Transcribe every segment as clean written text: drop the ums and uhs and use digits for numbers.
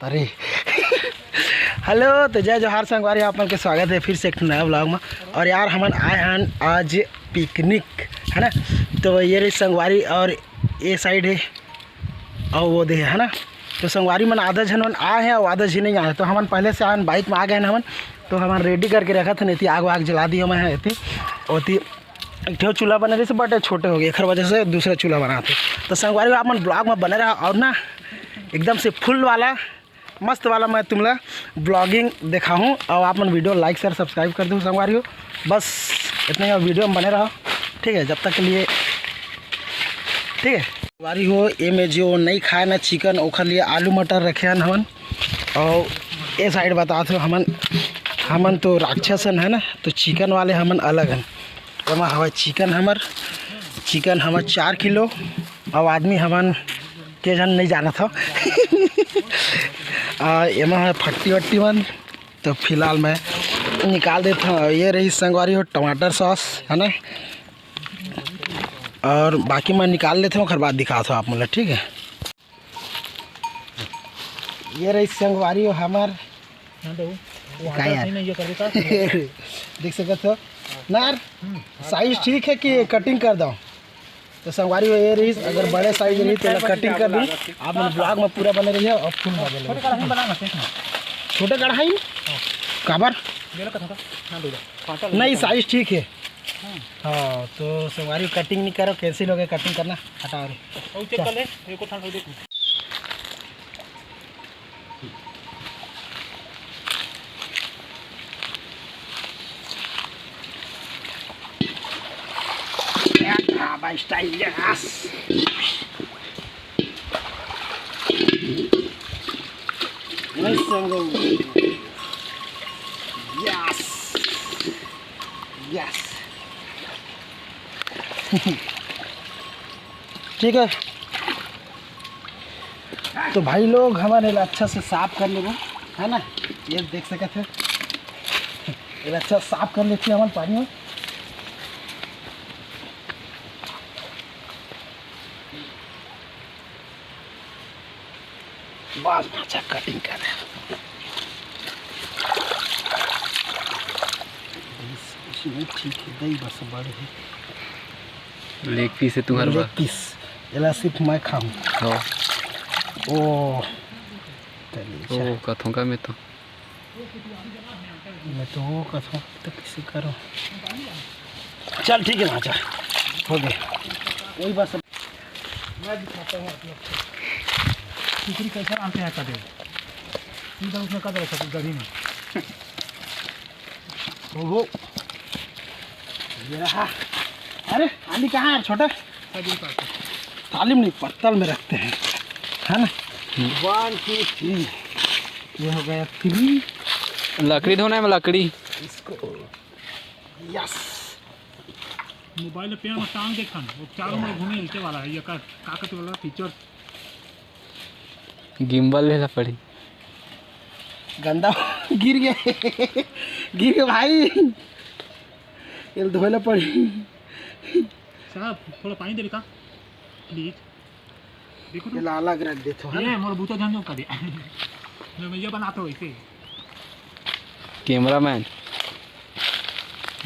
अरे हेलो तो जय जोहार संगवारी, आप मन के स्वागत है फिर से एक नया ब्लॉग में। और यार हमन आए हैं आज पिकनिक है ना। तो ये रही संगवारी और ये साइड है और वो दे है ना। तो संगवारी मन आधा जन आए हैं और आधा जी नहीं आए। तो हमन पहले से आए बाइक में आ गए हमन। तो हमन रेडी करके रखा था, नहीं आग वाग जला दी मैं है होती एक चूल्हा बने रही से बट छोटे हो गए, एक वजह से दूसरा चूल्हा बनाते। तो संगवारी आप मन ब्लॉग में बने रहा और ना एकदम से फुल वाला मस्त वाला मैं तुमला ब्लॉगिंग दिखा हूँ। और आप मन वीडियो लाइक शेयर सब्सक्राइब कर दो संगवारी हो, बस इतने वीडियो में बने रहो ठीक है। जब तक के लिए ठीक है संगवारी हो। ये में जो नहीं खाए ना चिकन ओखर लिए आलू मटर रखे हैं हमन। और ये साइड बताते हो हमन तो राक्षसन है ना, तो चिकन वाले हमन अलग हैं। एमा हवा चिकन हमर 4 किलो और आदमी हमन के जन नहीं जाना था एमा है फट्टी वट्टी मन। तो फिलहाल मैं निकाल देता हूँ। ये रही संगवारी हो टमाटर सॉस है ना, और बाकी मैं निकाल लेता हूँ, खर बाद दिखाता हूँ आप मुझे ठीक है। ये रही संगवारी हो हमार देख सकते हो ना यार, साइज ठीक है कि कटिंग कर दो। तो संगवारी हो ये रही, अगर बड़े साइज रही तो कटिंग कर दूँ। आप मेरे ब्लॉग में पूरा बने रहिए और फुल छोटे कढ़ाई काबर नहीं साइज ठीक है। हाँ तो संगवारी कटिंग नहीं करो, कैंसिल हो गया कटिंग करना, हटा रहे स्टाइल यस यस यस ठीक है। तो भाई लोग हमारे अच्छा से साफ कर लेंगे है ना। ये देख सकते हैं ये अच्छा साफ कर लेते हैं हम पानी में। बस अच्छा कटिंग कर रहे हैं ठीक है। दही बस बड़े है लेग पीस है तुम्हारा, लेग पीस एला सिर्फ मैं खाऊं। हाँ ओ कथों का मैं तो वो कथों तो किसी करो चल ठीक है ना, अच्छा हो गया वही बस। मैं दिखाता हूँ आप लोग खिचड़ी कैसे आते हैं कदे सीधा उसमें कदर है गढ़ी में वो ये रहा। अरे थाली कहाँ है छोटे, थाली में नहीं पत्तल में रखते हैं है ना। 1 2 3 ये हो गया 3। लकड़ी धोना है लकड़ी इसको यस मोबाइल पे में टांग देखा वो चारों में घूमे हिलते वाला है ये काकत वाला फीचर गिम्बल लेना पड़ी गंदा गिर गए भाई ये धोला पड़ी। साहब थोड़ा पानी दे का प्लीज, देखो ये अलग रख देते हो ये मोर बूता ध्यान कर दे मैं ये बनाता हूँ ऐसे। कैमरामैन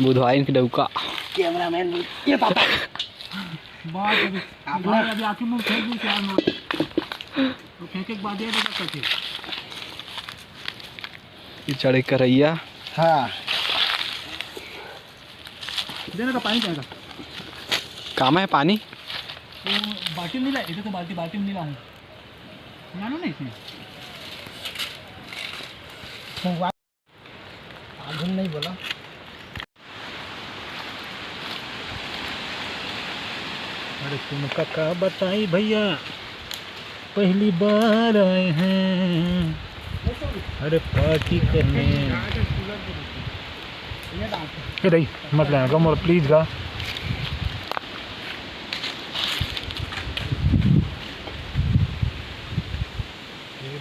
बुधवार के डौका कैमरामैन ये पापा बात अभी आखिर में फेंक दूँ यार नोट तो फेंके के बाद ये देगा कैसे ये चढ़े करैया। हाँ देने का पानी जाएगा काम है पानी तो बाल्टी में नहीं ला, इधर तो बाल्टी में नहीं लाऊँ मानो ना इसमें आधुन नहीं बोला। अरे तुम काका बताई भैया पहली बार आए हैं अरे पार्टी करने नहीं मत लाएगा मोर प्लीज गा।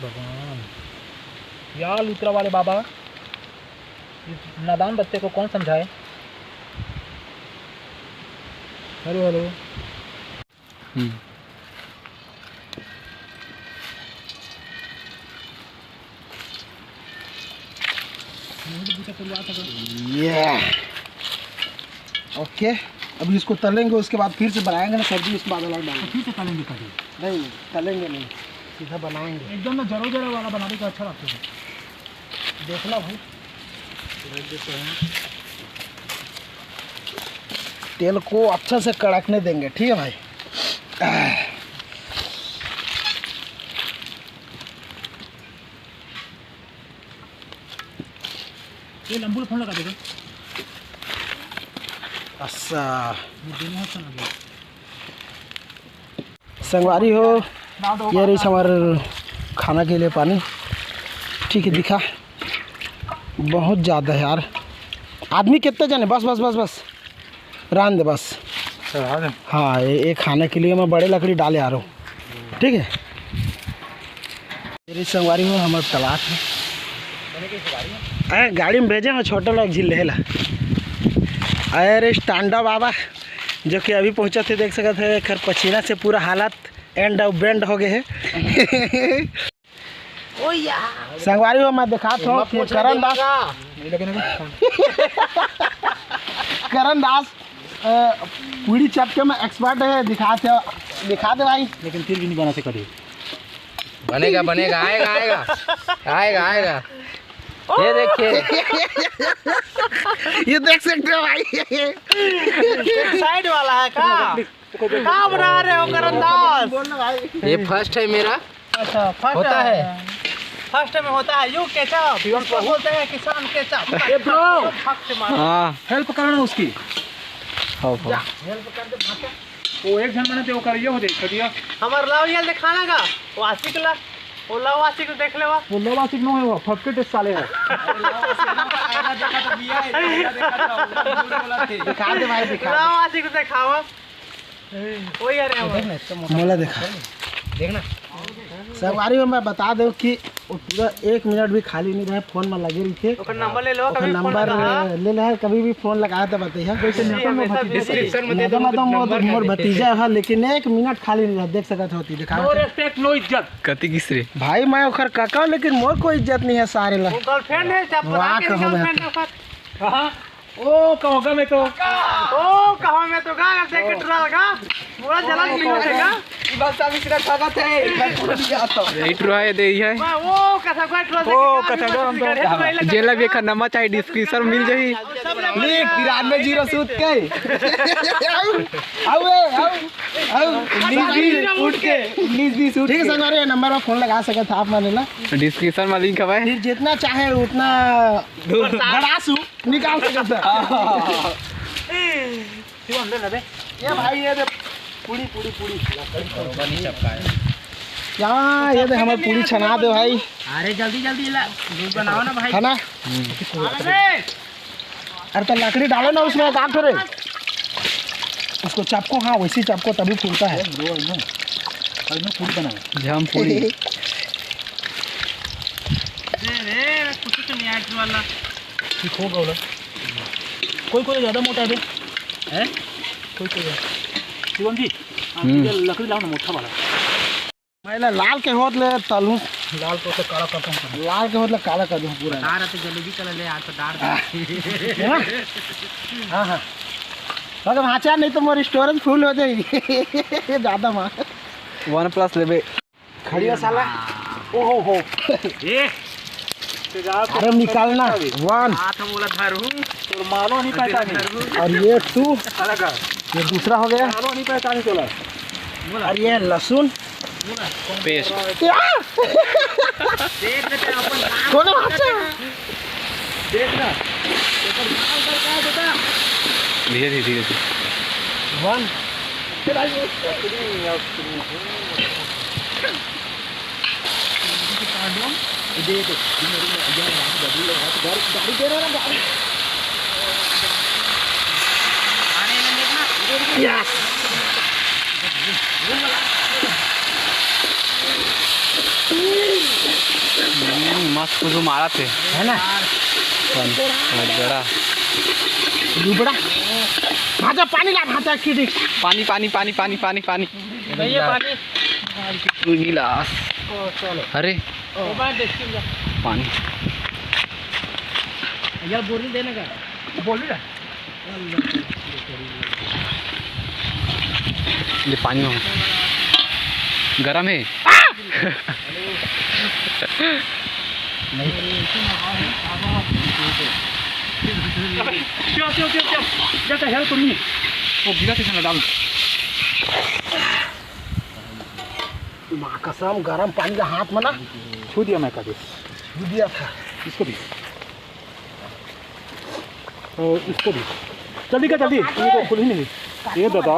भगवान यार लूतरा वाले बाबा, नादान बच्चे को कौन समझाए। हेलो हेलो ये ओके। अभी इसको तलेंगे, उसके बाद फिर से बनाएंगे ना सब्जी, इसमें आधा लाख डालेंगे। फिर से तलेंगे कभी? नहीं तलेंगे नहीं, सीधा बनाएंगे। एकदम ना जरो जरो वाला बनाने का अच्छा लगता है। देखना भाई, तेल को अच्छा से कड़कने देंगे, ठीक है भाई। ये लंबू फोन लगा देगा। अच्छा दोनों हाथ से लगा। संगवारी हो, ये रही हमारे खाना के लिए पानी, ठीक है। दिखा बहुत ज़्यादा है यार। आदमी कितने जने? बस बस बस बस रान दे बस। हाँ ये खाने के लिए मैं बड़े लकड़ी डाले आ रहा हूँ, ठीक है। मेरी संगवारी हो, हमारे तलाश है। अरे गाड़ी में भेजे हैं, छोटे लोग झील रहेला। अरे स्टैंडअप बाबा जो कि अभी पहुँचा थे, देख सकते थे खर पसीना से पूरा हालत एंड बेंड हो गए हैं। संगवारी हो, मैं दिखाता हूँ करण दास। करण दास पूरी चपके में एक्सपर्ट है, दिखा दे भाई। लेकिन फिर भी नहीं बना सकते। बनेगा बनेगा, आएगा आएगा आएगा आएगा। ये देखिए, ये देख सकते हो भाई, साइड वाला है का? कहाँ बना रहे हो करण दास? ये फर्स्ट है मेरा। अच्छा फर्स्ट होता है। फर्स्ट में होता है यू केचप, उसको बोलते हैं किसान केचप। हाँ हेल्प करना उसकी। हाँ वो एक जन मैंने तो करियो हो देख दिया। हमार लाओ ये दिखाना का वासिक ला, वो लाओ वासिक देख लेवा। वो लाओ वासिक नो है, वो फटके साले है। दिखा दे भाई, दिखा लाओ वासिक दिखावा। वही अरे मोला देखा देखना। संगवारी में मैं बता दूं कि वो पूरा 1 मिनट भी खाली नहीं रहे, फोन में लगे रही थे। ओकर नंबर ले लो, ओकर कभी नंबर ले ले, कभी भी फोन लगाया तो बताइए। डिस्क्रिप्शन में दे दो मोर भतीजा है, लेकिन 1 मिनट खाली नहीं रहा, देख सकत होती। दिखा नो रेस्पेक्ट नो इज्जत। कति किसरे भाई, मैं ओकर काका, लेकिन मोर कोई इज्जत नहीं है सारे ला। वो गर्लफ्रेंड है, जब वाह, पता के कहो मैं। गर्लफ्रेंड है ओकर। हां ओ कहोगा मैं तो, ओ कहो मैं तो गा देख के डरा लगा पूरा जलन नहीं होगा। बस अभी सिर्फ ठगत है, मैं पूरा नहीं आता। रेट रहा है, दे है। मैं वो कथा को ट्रोल देख ओ कथा को हम तो जेला भी का नंबर चाहिए, डिस्क्रिप्शन मिल जाई। लिख 93 सूत के आओ 19 उठ के 19 उठ। ठीक है संगवारी, नंबर में फोन लगा सकते था आप माने ना, डिस्क्रिप्शन में लिंक है। फिर जितना चाहे उतना गड़ासू निकाल सकते हैं। शिवम ले ले बे। ये भाई, ये पूरी पूरी पूरी बनी चपका है क्या? ये दे हमारी पूरी छना दे भाई। अरे जल्दी जल्दी ला दूध बनाओ ना भाई। है ना? अरे तो लकड़ी डालो ना उसमें, काम करे उसको चपको। हाँ वैसी चपको, तभी फूलता है। फूल बनाओ जाम पूरी। रे कुछ तो नहीं आया वाला। ठीक हो गया। कोई ज़्यादा मोटा है हैं? कोई शिवम जी लकड़ी लाओ ना मोटा वाला। मैं लाल के होत ले तलू, लाल को तो काला करता हूँ। लाल के होत ले काला कर दूँ पूरा। दार तो जलेबी कलर ले आज तो दार। हाँ हाँ अगर भाचा नहीं तो मोर स्टोरेज फुल हो जाएगी। ज़्यादा माँ OnePlus लेबे खड़िया साला। ओहो हो ये अरे निकालना 1 हाथ बोला धरू तो मालो नहीं पहचानी। और ये 2, अलग ये दूसरा हो गया। मालो नहीं पहचानी चला। और ये लहसुन पेस्ट। देख लेते अपन कौन भाचा? देखना धीरे धीरे धीरे 1 यस। मस्त जो मारा थे है ना? बड़ा दुबड़ा भाजा, पानी ला भाजा की। पानी पानी पानी पानी पानी पानी भैया पानी गिलास। चलो अरे मोबाइल देखिए पानी यार बोरी देने का बोल रहा ये पानी में गरम है। जैसे हेल्प नहीं वो गिरा से ना डाल माँ कसम गरम पानी का हाथ में ना छू दिया मैं कभी छू दिया था। इसको भी और इसको भी जल्दी का जल्दी इनको खुल ही नहीं ये दादा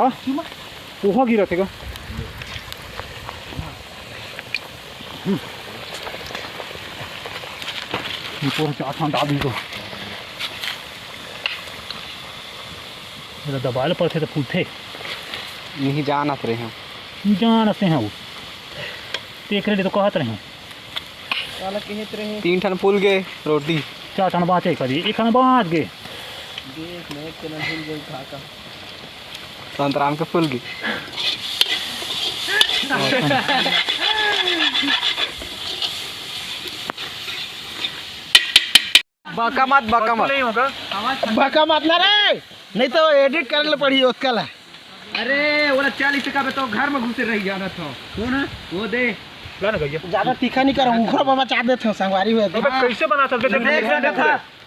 पोहा गिरा थे का पोहा चार ठंड डाल इनको दबाल पर थे तो फूल थे नहीं जान आते रहे हैं जानते हैं वो देख रहे तो कहते रहे 3 ठन फूल गए रोटी 4 ठन बाँचे कभी 1 ठन बाँच गए संतराम के फूल गए। बका मत नहीं होगा बका मत ना रे, नहीं तो एडिट करने पड़ी उसका ला। अरे वो 40 टका में तो घर में घुसे रह जाना था। कौन है वो दे ला ना गया ज्यादा तीखा नहीं करो, उखड़ा बाबा चाट देते हो संगवारी हुए अबे कैसे बना सकते देख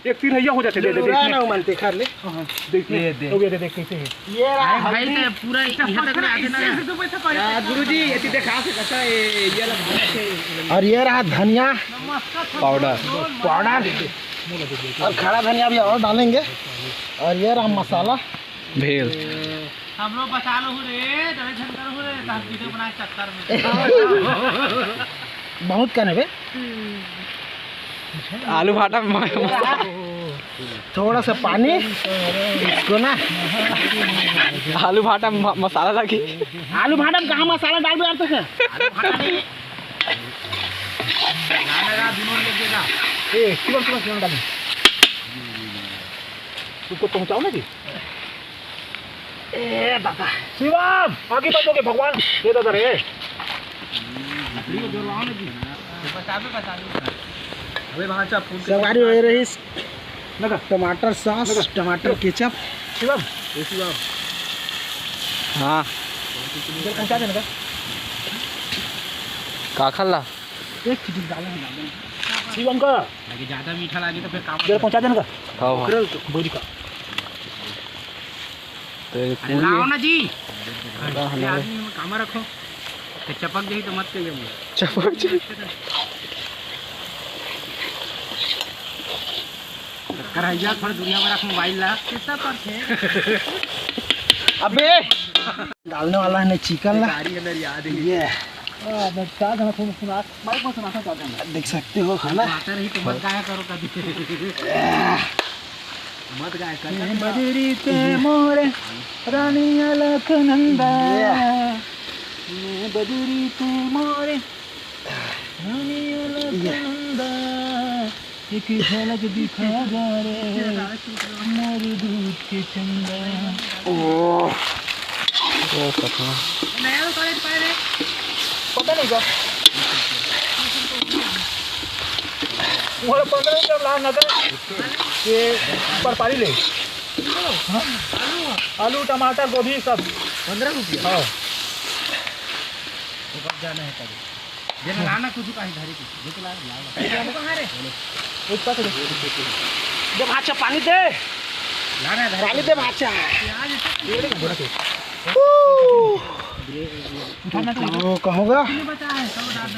एक तीर हैया हो जाते दे ना मानते कर ले देखिए हो गया देख कैसे है ये रहा भाई तो पूरा यहाँ तक आते ना गुरुजी ये दिखा से कैसा ये लग। और ये रहा धनिया पाउडर और खड़ा धनिया भी और डालेंगे। और ये रहा मसाला भेल। हम लोग बचा लो रे डरे झंडर हो रे हम वीडियो बना चक्कर में बहुत कने बे आलू भाटा थोड़ा सा पानी इसको ना आलू भाटा मसाला लगी। आलू भाटा में कहाँ मसाला डाल दो यार तक शिवम डालें उसको पहुंचाओ ना जी ए बाबा शिवम आगे बढ़ोगे भगवान ये दादा रे सवारी हो रही टमाटर सॉस टमाटर केचप। शिवम हाँ इधर पहुंचा देना का खल्ला एक चीज डालेंगे शिवम का लगे ज्यादा मीठा लगे तो फिर काम इधर पहुंचा देना का खाओ बोरी का तो लाओ ना जी काम रखो तो चपक गई तो मत कहिए चपक जी कराइया थोड़ा दुनिया में रख मोबाइल ला कैसा पर थे अबे डालने वाला है नहीं चिकन ला अंदर याद है ये माइक में सुनाता चाहते हैं देख सकते हो खाना आता रही तो मत गाया करो कभी मत गाया कर बजरी ते मोरे रानी अलकनंदा बजरी ते मोरे रानी अलकनंदा एक झलक दिखा जा रे मोर दूध के चंदा ओ नया कॉलेज पाए रे पता नहीं का वो 15 जब लाभ नगर ये पर पारी ले आलू टमाटर गोभी सब 15 रुपया हाँ जाना है कभी देना लाना कुछ का घरे की ये तो लाना कहां रे एक पास दे भाचा पानी दे लाना है पानी दे भाचा ओ कहूँगा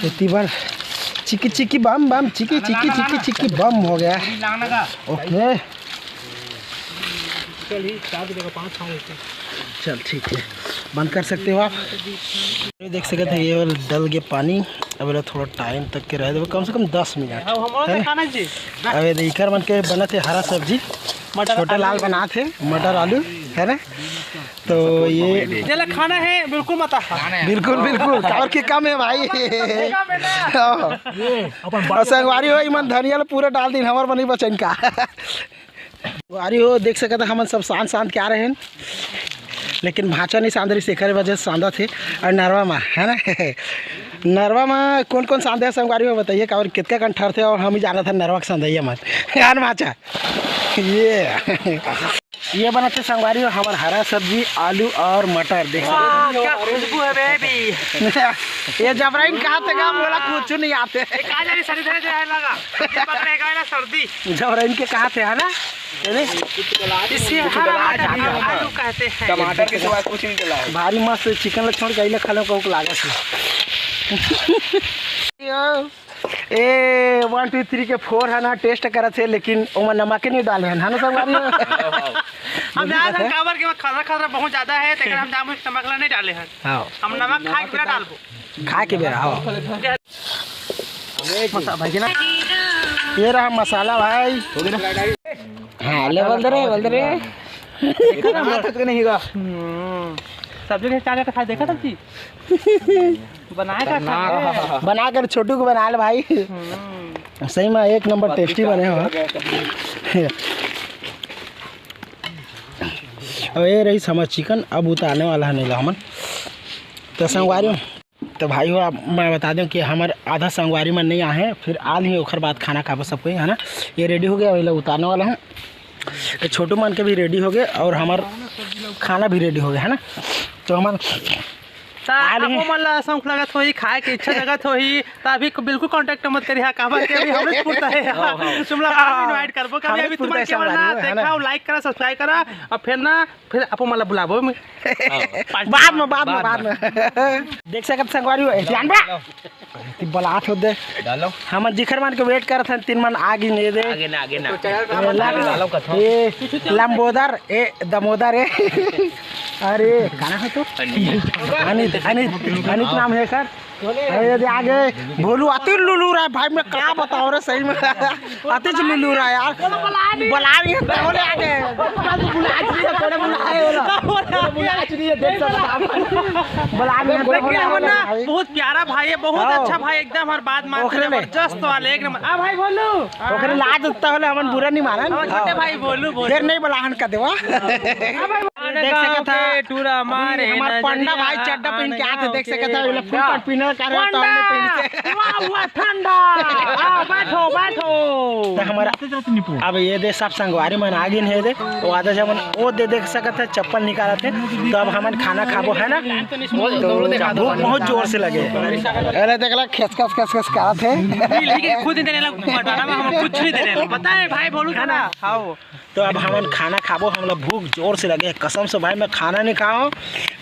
इतनी बार चिकी चिकी बम बम चिकी चिकी चिकी चिकी बम हो गया लाना का ओके चलिए 4 जगह 5 खाओ चल ठीक है बंद कर सकते हो आप। ये देख सकते हैं ये डल गया पानी। अब थोड़ा टाइम तक के रह दे कम से कम 10 मिनट है खाना जी अब इकर बन के बना थे हरा सब्जी छोटा लाल बना थे मटर आलू है ना। तो ये खाना है बिल्कुल मत बिल्कुल बिल्कुल और के कम है भाई और संगवारी हो मन धनिया पूरा डाल दिन हमार बनी बचन का संगवारी हो देख सकते हम सब शांत शांत क्या रहे हैं लेकिन भाषा नहीं सांदरी शेखर वजह से सांदा थे और नरवा माँ है ना नरवा में कौन कौन सांधे संगवारी हो बताइए का और कितने कन ठहरते और हम ही जाना था नरवा के संधैया मत यार माचा ये बनाते संगवारी हो हमारा हरा सब्जी आलू और मटर देख क्या खुशबू है बेबी। ये जबराइन कहाँ थे गा बोला कुछ नहीं आते सर्दी जबराइन के कहाँ थे है ना इसे आलू कहते हैं। टमाटर के सिवा कुछ नहीं चला है। भारी मस्त चिकन ला छोड़ के खा लो कहूँ लागत ए 1 2 3 के 4 है ना टेस्ट करत है लेकिन ओमा नमक नहीं डाले हैं ना संगवारी हम ज्यादा काबर के खतरा खतरा बहुत ज्यादा है लेकिन हम जामुन नमक नहीं डाले हैं। हां हम नमक खा के बिना डालबो खा के बेरा हां मसाला भाई ना ये रहा मसाला भाई हाँ लेवल दे रे देखा ना मैं तो नहीं गा सब्जी के चाचा का खा देखा सब्जी बनाया का बना कर छोटू को बना ले भाई सही में एक नंबर टेस्टी बने हो। और ये रही समझ चिकन अब उतारने वाला है नहीं ला हमन तो संगवारी तो भाई हो आप मैं बता दूं कि हमारे आधा संगवारी में नहीं आए हैं फिर आल ही ओखर बाद खाना खाबो सब कोई है ना। ये रेडी हो गया वही लोग उतारने वाला हूँ छोटू मन के भी रेडी हो गए और हमारा खाना भी रेडी हो गया है ना। तो हमारा आपको मतलब शौक लगत होई खाए के इच्छा लगत होई तभी बिल्कुल कांटेक्ट मत करिए काबर के अभी हमरे पूछता है तुमला इनवाइट करबो कभी अभी तुम्हारे केवल ना देखाओ लाइक करा सब्सक्राइब करा और फिर आपको मतलब बुलाबो में बाद में देख सकत संगवारी हो ध्यान बा ती बलात हो दे डालो हम जिखर मान के वेट करत हन 3 मन आगे नहीं दे आगे ना डालो कथो ए लंबोदर ए दमोदर ए अरे गाना है तो अनित नाम है सर। अरे आगे भोलू अति लुलू रहा है भाई मैं क्या बताऊं रे सही में अति लुलू रहा है यार बुला रही है बोले आगे बहुत प्यारा भाई है बहुत अच्छा भाई एकदम हर बात मानते जबरदस्त वाले एक नंबर आ भाई बोलू ओकरे लाज उत्ता होले हमन बुरा नहीं मानन छोटे भाई बोलू फिर नहीं बुलाहन का देवा देख सकत है टूरा मारे हमार पंडा भाई चड्डा पहन के आते देख सकत है फुल पैंट पहने कर रहा तो हमने पहन के वाह ठंडा आ बैठो तो हमारा अब ये दे सब संगवारी मन आगिन है दे वो आधा जमन वो दे देख सकत है चप्पल निकालत है तो अब हमन खाना खाबो है ना तो भूख बहुत जोर से लगे अरे देखला खसखस करत है खुद देने लगा बताना हम कुछ नहीं देने पता है भाई बोलू खाना खाओ तो अब हमन खाना खाबो हम लोग भूख जोर से लगे कसम से भाई मैं खाना नहीं खाओ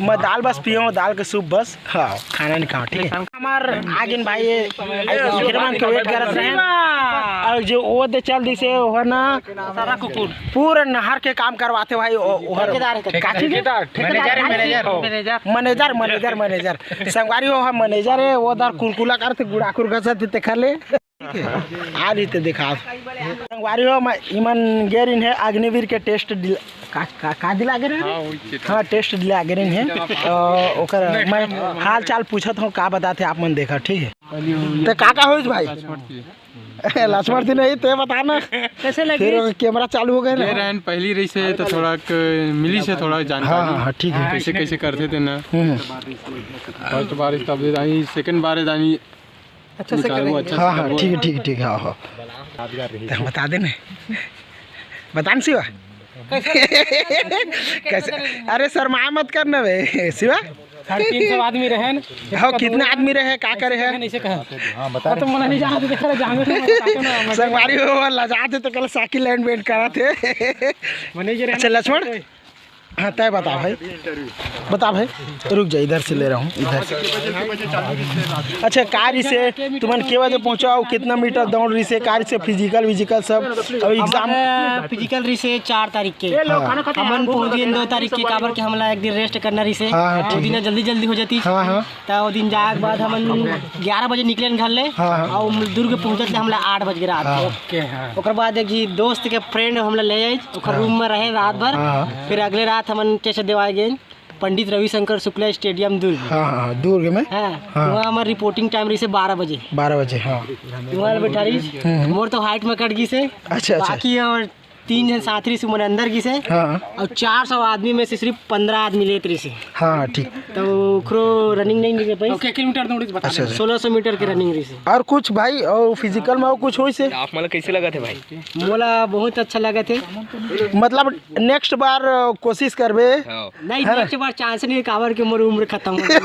मैं दाल बस पियो दाल के सूप बस हाँ खाना नहीं खाओ ठीक है। हमार आगिन भाई हिरमान के वेट करत रहे और जो वो दे चल दी से वो ना सारा कुकुर पूरा नहर के काम करवाते भाई ओहर काठी मैनेजर संगवारी हो हम मैनेजर है वो दर कुलकुला करते गुड़ाकुर गसत ते कर ले आली ते दिखा संगवारी हो मैं ईमान गेरिन है अग्निवीर के टेस्ट का दिला गे हाँ टेस्ट दिला गे है ओकर मैं हाल चाल पूछत हूँ का बताते आप मन देखा ठीक है तो का हो भाई लक्ष्मण थी नहीं ते बताना कैसे लगे फिर कैमरा चालू हो गया ना पहली रही से तो थोड़ा मिली से थोड़ा जानकारी हाँ ठीक है कैसे कैसे करते थे ना फर्स्ट बार तब आई सेकंड बार आई अच्छा से करेंगे हाँ ठीक है हाँ तो बता देना बतान शिवा कैसे अरे शर्मा मत करना वे शिवा 350 आदमी रहे न हाँ कितने आदमी रहे का करे है ऐसे कहा बता तो मना नहीं जानते देख रहे जाएंगे संगवारी हो लजाते तो कल साइकिल लैंड वेंट करा थे मैनेजर अच्छा लक्ष्मण हाँ तय बता भाई रुक जा इधर से ले रहा हूँ इधर से अच्छा कार से तुमन के बजे पहुँचाओ कितना मीटर दौड़ रही से कार से फिजिकल सब और एग्जाम फिजिकल रही से 4 तारीख के हमन पहुँच 2 तारीख के काबर के हमला एक दिन रेस्ट करना रही से वो दिन जल्दी हो जाती तो वो दिन जाए के बाद हमन 11 बजे निकले घर ले और दुर्ग पहुँचत ले हमला 8 बज गए रात ओकर बाद एक दोस्त के फ्रेंड हमला ले जाए ओकर रूम में रहे रात भर फिर अगले रात हमन कैसे देवाए गए पंडित रविशंकर शुक्ला स्टेडियम दुर्ग दुर्ग में वहाँ हमारे रिपोर्टिंग टाइम रही से 12 बजे हाँ वहाँ बैठा रही मोर तो हाइट में कट गई से अच्छा बाकी और 3 जन साथी से मैंने अंदर की से हाँ और 400 आदमी में से सिर्फ 15 आदमी ले तरी से हाँ ठीक। तो ओकरो रनिंग नहीं निकल पाई। किलोमीटर दौड़ी बता। अच्छा 1600 मीटर की रनिंग रही से। और कुछ भाई और फिजिकल में और कुछ हो से आप मतलब कैसे लगा थे भाई? मोला बहुत अच्छा लगा थे। मतलब नेक्स्ट बार कोशिश करबे नहीं नेक्स्ट बार चांस नहीं, कावर के मोर उम्र खत्म हो गई।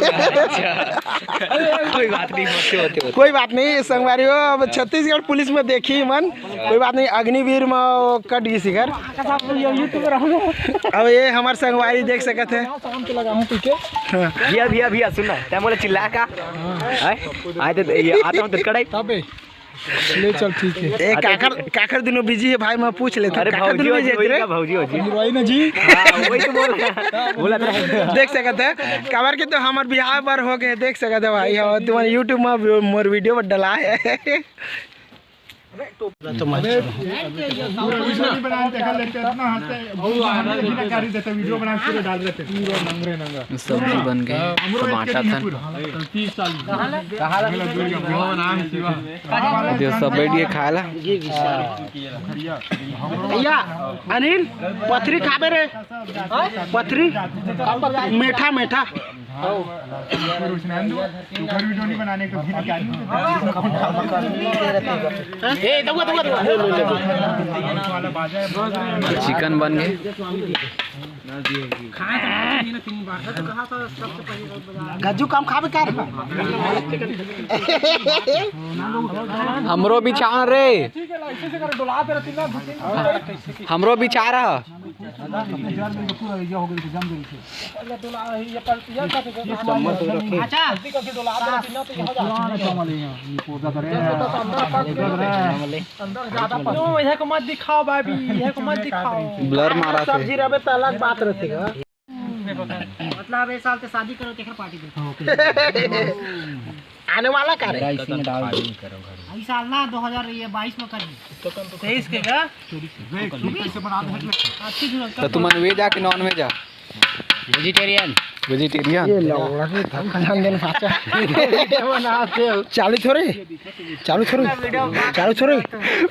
कोई बात नहीं, होते कोई बात नहीं संगवारी हो। अब छत्तीसगढ़ पुलिस में देखी मन कोई बात नहीं, अग्निवीर में कट गई सिगर। अब ये हमारे संगवारी देख सकते हैं। भैया भैया सुनना त्या मला चिल्ला का आए तो ये आता हूँ कड़ाई ले चल ठीक है। एक काकर दिनों बिजी है भाई, मैं पूछ लेता हूँ। काकर दिनों बिजी है भाजी वही ना जी। वही तो बोला देख सकते हैं काबर के तो हमारे बिहार पर हो गए। देख सकते हैं भाई तुम्हारे यूट्यूब में मोर वीडियो पर डला है। तो सब्जी बन गए, टमाटर था सब बैठ गए खाला। भैया अनिल पथरी खाबे रे, पथरी मीठा मीठा चिकन बन गए। गज्जू कम खाबे कर। हमरो बिछा रे, हमरो बिछा रहा। मत दिखाओ भाभी, मत दिखाओ। ब्लर मारा सब्जी रबे तो अलग बात रहेगा। मतलब इस साल से शादी करो तेकर पार्टी दे। आने वाला का रे इस साल ना 2022 में कर 23 के का तो तुम वेज आ कि नॉन वेज आ? वेजिटेरियन। वेजिटेरियन। ये लौड़ा के ध्यान देना पाचा बनाते हो। चालू छोरे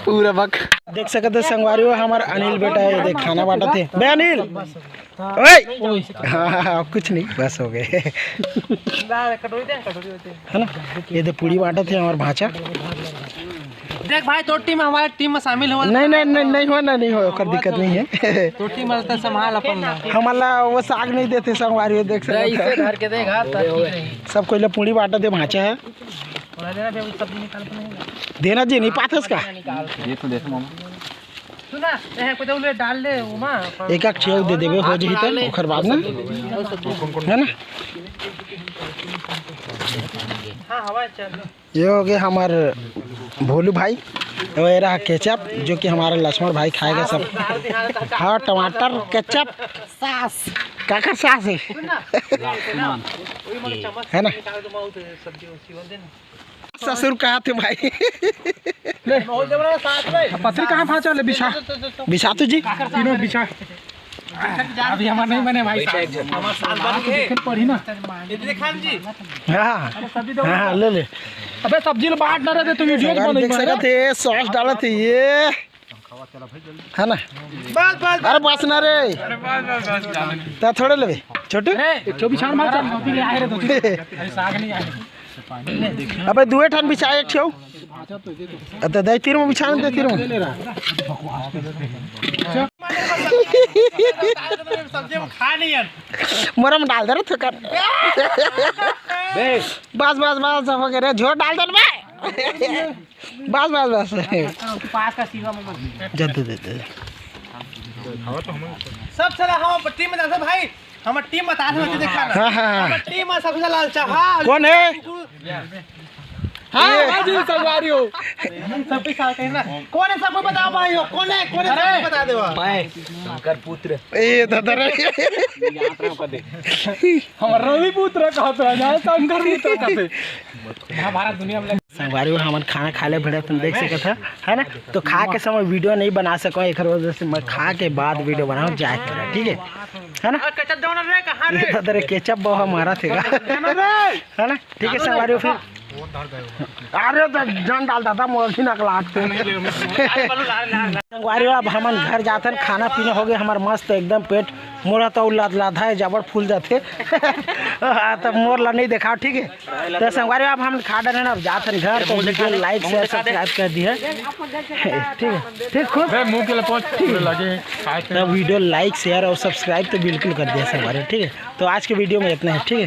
पूरा बक। देख सकते संगवारी हो हमारे अनिल बेटा है, देख खाना बांटा थे बे अनिल। ओए हाँ कुछ नहीं बस हो गए है ना। ये तो पूरी बांटा थे हमारे भाचा। देख भाई तो टीम हमारे टीम में शामिल हो। नहीं हो कोई दिक्कत नहीं है। तो टीम वाला संभाल अपन हमारा वो साग नहीं देते संगवारी हो। देख सकते इसे धर के देगा सब कोई पूरी बांटा थे भाचा है। सब्जी निकाल देना जी नहीं पाथस का ये तो देखो मामा सुना ए कोई तो डाल दे उमा एक ठेव दे देबे हो जही त ओकर बाद ना है ना। हां हवा चल। ये हो गया हमारे भोलू भाई। और ये रहा केचप जो कि हमारा लक्ष्मण भाई खाएगा सब। हाँ टमाटर केचप सास काकर सास है ना। ससुर कहा थे भाई। पत्री कहाँ फांचा ले बिछा तू जी तीनों बिछा। अभी हमारा नहीं बने भाई पड़ी ना। हाँ ले अबे सब्जी बांट ना रहे तो वीडियो देख सकते सॉस डाला थे ये है ना। अरे बस ना रे ता थोड़े लेबे छोटे बिछान मार ले आए रे साग नहीं आए। अबे दुए ठान बिछा एक ठेव तो दे तीर में बिछा दे तीर में मोरम डाल दे रे थोकर। बस हो गया रे झोर डाल दे बस पास का सीवा में जद दे सब सारा हम टीम में जा भाई। हम टीम बता दे देखा हां हम टीम में सबसे लाल चाह कौन है। हाँ जी संगवारी हो सबके साथ है ना। कौन है सबको बताओ भाई हो कौन है सबको बता दो। मैं शंकर पुत्र ए दादा रे यात्रा कर दे हम रवि पुत्र कहते हैं जाए शंकर पुत्र कहते महाभारत दुनिया में। संगवारी हमन खाना खा ले भिड़े तुम देख सकत है ना। तो खा के समय वीडियो नहीं बना सको एक वजह से मैं खा के बाद वीडियो बनाऊं जाए ठीक है ना। केचप दौड़ रे कहां रे दादा रे केचप बहुत मारा थे है ना। ठीक है संगवारी फिर अरे तो जान डालता था मोदी नकलाते संगवारी अब हम घर जाते खाना पीना हो गया हमार मस्त एकदम पेट मोर तो लाधा है जबर फूल जाते तो मोर ला नहीं देखा ठीक है। तो संगवारी अब हम खा डरे ना अब जाते घर तो वीडियो लाइक शेयर सब्सक्राइब कर दिए ठीक है ठीक खूब मुंह के लिए लगे तो वीडियो लाइक शेयर और सब्सक्राइब तो बिल्कुल कर दिया संगवारी ठीक है। तो आज के वीडियो में इतना है ठीक है।